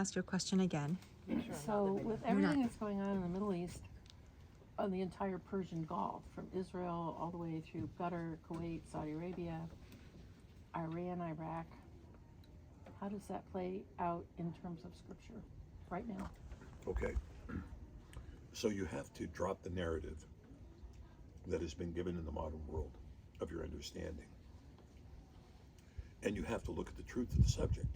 ask your question again. So with everything that's going on in the Middle East, on the entire Persian Gulf, from Israel all the way through Qatar, Kuwait, Saudi Arabia, Iran, Iraq, how does that play out in terms of scripture right now? Okay. So you have to drop the narrative that has been given in the modern world of your understanding. And you have to look at the truth of the subject.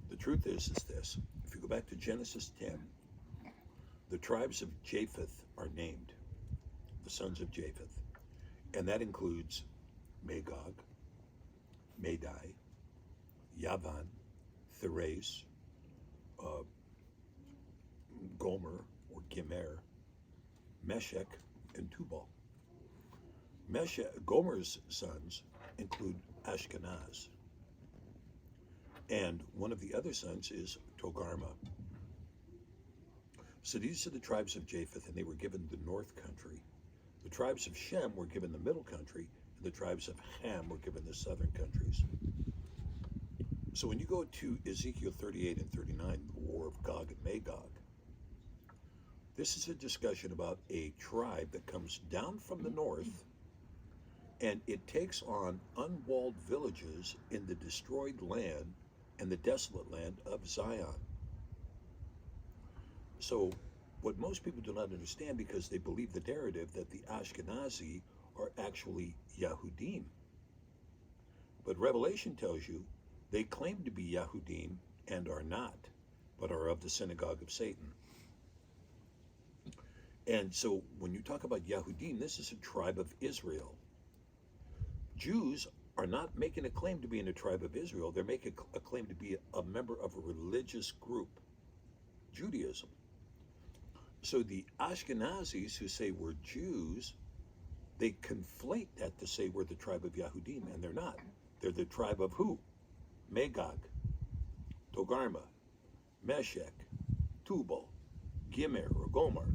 The truth is this. If you go back to Genesis 10, the tribes of Japheth are named, the sons of Japheth. And that includes Magog, Madai, Yavan, Thérèse, Gomer or Gimer, Meshech, and Tubal. Gomer's sons include Ashkenaz. And one of the other sons is Togarmah. So these are the tribes of Japheth, and they were given the north country. The tribes of Shem were given the middle country, and the tribes of Ham were given the southern countries. So when you go to Ezekiel 38 and 39, the war of Gog and Magog, this is a discussion about a tribe that comes down from the north, and it takes on unwalled villages in the destroyed land and the desolate land of Zion. So what most people do not understand, because they believe the narrative that the Ashkenazi are actually Yahudim. But Revelation tells you they claim to be Yahudim and are not, but are of the synagogue of Satan. And so when you talk about Yahudim, this is a tribe of Israel. Jews are not making a claim to be in the tribe of Israel. They're making a claim to be a member of a religious group, Judaism. So the Ashkenazis who say we're Jews, they conflate that to say we're the tribe of Yahudim, and they're not. They're the tribe of who? Magog, Togarmah, Meshech, Tubal, Gimer or Gomer,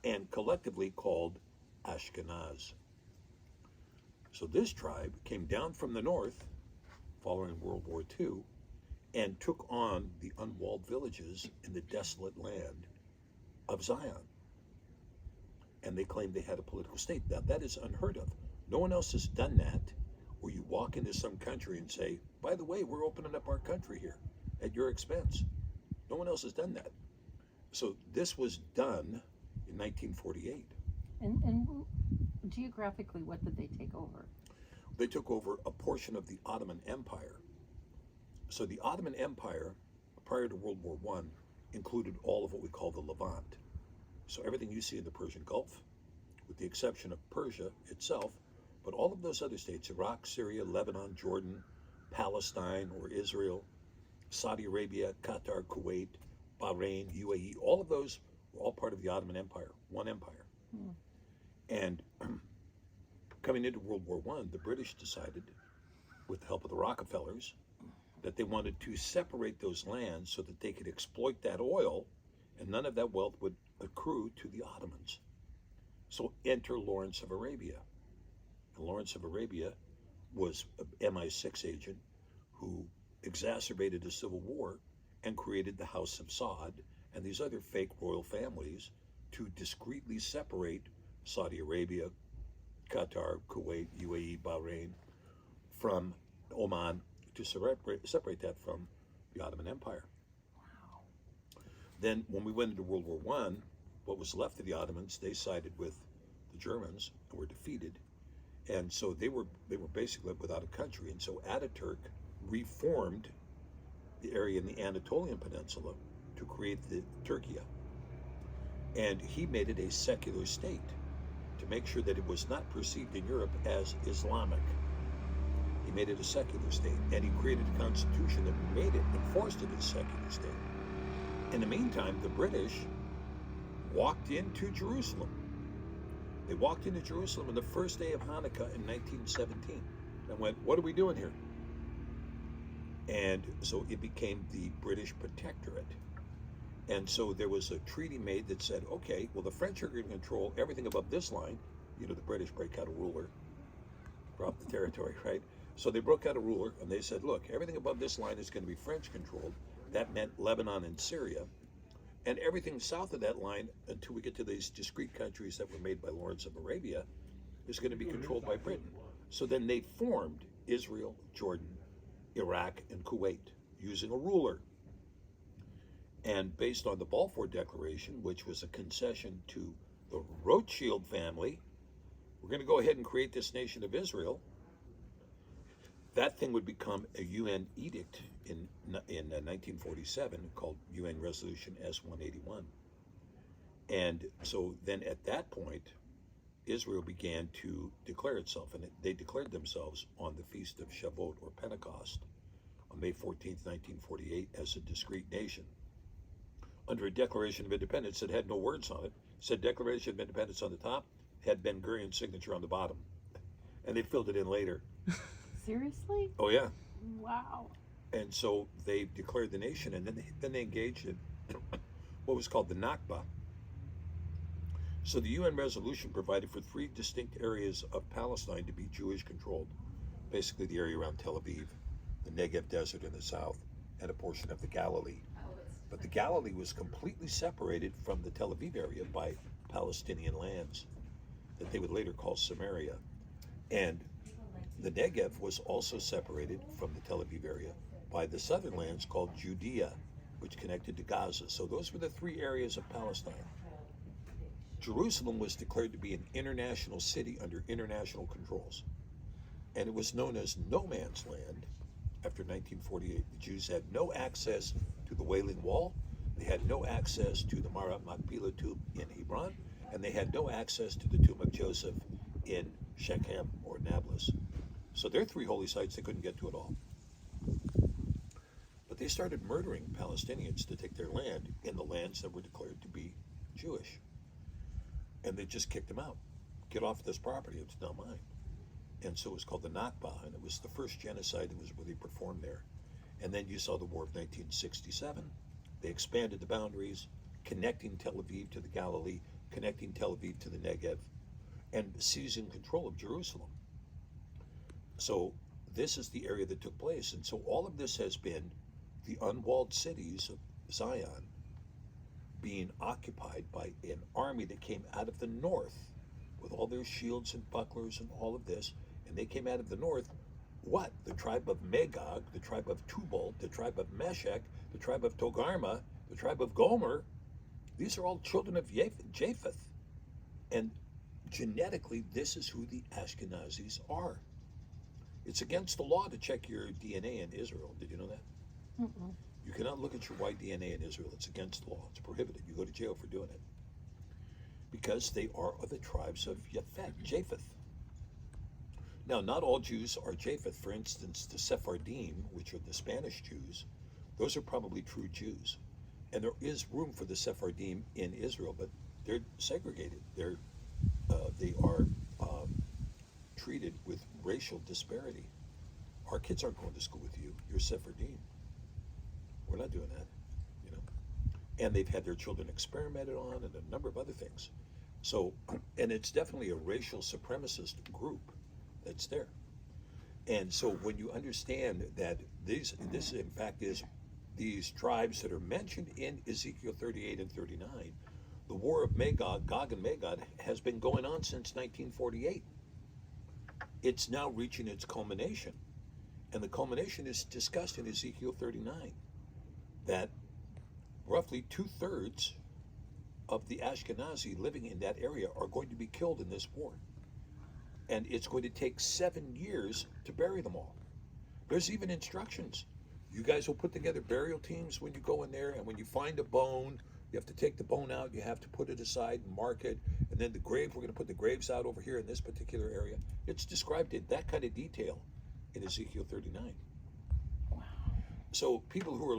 and collectively called Ashkenaz. So this tribe came down from the north following World War II and took on the unwalled villages in the desolate land of Zion. And they claimed they had a political state. Now that is unheard of. No one else has done that, where you walk into some country and say, by the way, we're opening up our country here at your expense. No one else has done that. So this was done in 1948. And geographically, what did they take over? They took over a portion of the Ottoman Empire. So the Ottoman Empire, prior to World War I, included all of what we call the Levant. So everything you see in the Persian Gulf, with the exception of Persia itself, but all of those other states, Iraq, Syria, Lebanon, Jordan, Palestine or Israel, Saudi Arabia, Qatar, Kuwait, Bahrain, UAE, all of those were all part of the Ottoman Empire, one empire. And coming into World War I, the British decided, with the help of the Rockefellers, that they wanted to separate those lands so that they could exploit that oil, and none of that wealth would accrue to the Ottomans. So enter Lawrence of Arabia. And Lawrence of Arabia was an MI6 agent who exacerbated the civil war and created the House of Saud and these other fake royal families to discreetly separate Saudi Arabia, Qatar, Kuwait, UAE, Bahrain from Oman, to separate that from the Ottoman Empire. Wow. Then when we went into World War I, what was left of the Ottomans, they sided with the Germans and were defeated. And so they were basically without a country. And so Ataturk reformed the area in the Anatolian Peninsula to create the Turkey. And he made it a secular state to make sure that it was not perceived in Europe as Islamic. He made it a secular state, and he created a constitution that made it, enforced it as a secular state. In the meantime, the British walked into Jerusalem. They walked into Jerusalem on the first day of Hanukkah in 1917 and went, what are we doing here? And so it became the British Protectorate. And so there was a treaty made that said, okay, well, the French are going to control everything above this line. You know, the British break out a ruler, drop the territory, right? So they broke out a ruler and they said, look, everything above this line is going to be French controlled. that meant Lebanon and Syria. And everything south of that line, until we get to these discrete countries that were made by Lawrence of Arabia, is going to be controlled by Britain. So then they formed Israel, Jordan, Iraq, and Kuwait using a ruler. And based on the Balfour Declaration, which was a concession to the Rothschild family, we're going to go ahead and create this nation of Israel. That thing would become a UN edict in 1947 called UN Resolution S-181. And so then at that point, Israel began to declare itself, and they declared themselves on the Feast of Shavuot, or Pentecost, on May 14th, 1948, as a discrete nation, under a Declaration of Independence that had no words on it. Said Declaration of Independence on the top, had Ben Gurion's signature on the bottom, and they filled it in later. Seriously? Oh yeah. Wow. And so they declared the nation, and then they engaged in what was called the Nakba. So the UN resolution provided for 3 distinct areas of Palestine to be Jewish controlled. Basically the area around Tel Aviv, the Negev Desert in the south, and a portion of the Galilee. But the Galilee was completely separated from the Tel Aviv area by Palestinian lands that they would later call Samaria. And the Negev was also separated from the Tel Aviv area by the southern lands called Judea, which connected to Gaza. So those were the 3 areas of Palestine. Jerusalem was declared to be an international city under international controls. And it was known as no man's land after 1948. The Jews had no access to the Wailing Wall, they had no access to the Marat Machpelah tomb in Hebron, and they had no access to the tomb of Joseph in Shechem or Nablus. So their 3 holy sites they couldn't get to at all. But they started murdering Palestinians to take their land in the lands that were declared to be Jewish. And they just kicked them out. Get off this property, it's now mine. And so it was called the Nakba, and it was the first genocide that was really performed there. And then you saw the War of 1967. They expanded the boundaries, connecting Tel Aviv to the Galilee, connecting Tel Aviv to the Negev, and seizing control of Jerusalem. So this is the area that took place. And so all of this has been the unwalled cities of Zion being occupied by an army that came out of the north with all their shields and bucklers and all of this. And they came out of the north, what? The tribe of Magog, the tribe of Tubal, the tribe of Meshech, the tribe of Togarmah, the tribe of Gomer. These are all children of Japheth. And genetically, this is who the Ashkenazis are. It's against the law to check your DNA in Israel. Did you know that? Mm-mm. You cannot look at your white DNA in Israel. It's against the law. It's prohibited. You go to jail for doing it. Because they are of the tribes of Japheth. Now, not all Jews are Japheth. For instance, the Sephardim, which are the Spanish Jews, those are probably true Jews. And there is room for the Sephardim in Israel, but they're segregated. They are treated with racial disparity. Our kids aren't going to school with you. You're Sephardim. We're not doing that, you know. And they've had their children experimented on and a number of other things. So, and it's definitely a racial supremacist group that's there. And so when you understand that this in fact is these tribes that are mentioned in Ezekiel 38 and 39, the war of Gog and Magog has been going on since 1948. It's now reaching its culmination. And the culmination is discussed in Ezekiel 39, that roughly 2/3 of the Ashkenazi living in that area are going to be killed in this war. And it's going to take 7 years to bury them all. There's even instructions. You guys will put together burial teams when you go in there, and when you find a bone, you have to take the bone out, you have to put it aside and mark it, and then the grave, we're going to put the graves out over here in this particular area. It's described in that kind of detail in Ezekiel 39. Wow. So people who are